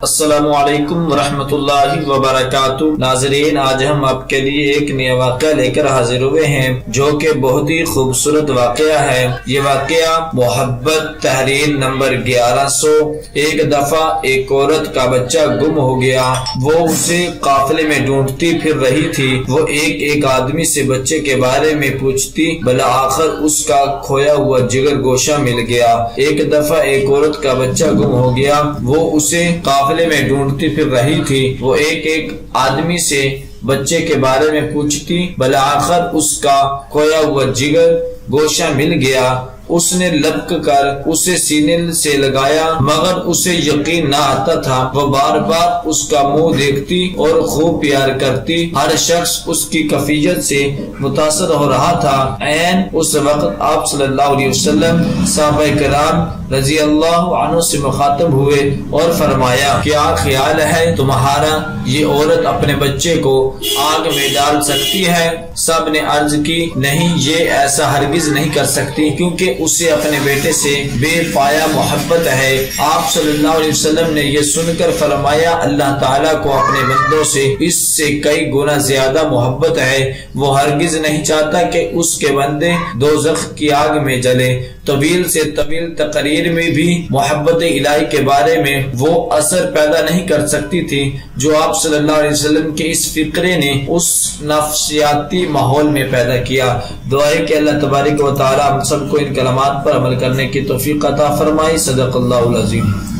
السلام علیکم ورحمۃ اللہ وبرکاتہ۔ ناظرین، آج ہم آپ کے لیے ایک نیا واقعہ لے کر حاضر ہوئے ہیں جو کہ بہت ہی خوبصورت واقعہ ہے۔ یہ واقعہ محبت تحریر نمبر 1100۔ ایک دفعہ ایک عورت کا بچہ گم ہو گیا، وہ اسے قافلے میں ڈھونڈتی پھر رہی تھی۔ وہ ایک آدمی سے بچے کے بارے میں پوچھتی، بالآخر اس کا کھویا ہوا جگر گوشہ مل گیا۔ ایک دفعہ ایک عورت کا بچہ گم ہو گیا، وہ اسے قافلے میں ڈھونڈتی پھر رہی تھی۔ وہ ایک آدمی سے بچے کے بارے میں پوچھتی، بالآخر اس کا کھویا ہوا جگر گوشہ مل گیا۔ اس نے لپک کر اسے سینے سے لگایا، مگر اسے یقین نہ آتا تھا۔ وہ بار بار اس کا منہ دیکھتی اور خوب پیار کرتی۔ ہر شخص اس کی کیفیت سے متاثر ہو رہا تھا۔ عین اس وقت آپ صلی اللہ علیہ وسلم صحابہ کرام رضی اللہ عنہ سے مخاطب ہوئے اور فرمایا، کیا خیال ہے تمہارا، یہ عورت اپنے بچے کو آگ میں ڈال سکتی ہے؟ سب نے عرض کی، نہیں، یہ ایسا ہرگز نہیں کر سکتی، کیونکہ اسے اپنے بیٹے سے بے پایا محبت ہے۔ آپ صلی اللہ علیہ وسلم نے یہ سن کر فرمایا، اللہ تعالیٰ کو اپنے بندوں سے اس سے کئی گنا زیادہ محبت ہے۔ وہ ہرگز نہیں چاہتا کہ اس کے بندے دوزخ کی آگ میں جلے۔ طویل سے طویل تقریر میں بھی محبت الہی کے بارے میں وہ اثر پیدا نہیں کر سکتی تھی جو آپ صلی اللہ علیہ وسلم کے اس فقرے نے اس نفسیاتی ماحول میں پیدا کیا۔ دعا ہے کہ اللہ تبارک و تعالی ہم سب کو ان کلمات پر عمل کرنے کی توفیق عطا فرمائے۔ صدق اللہ العظیم۔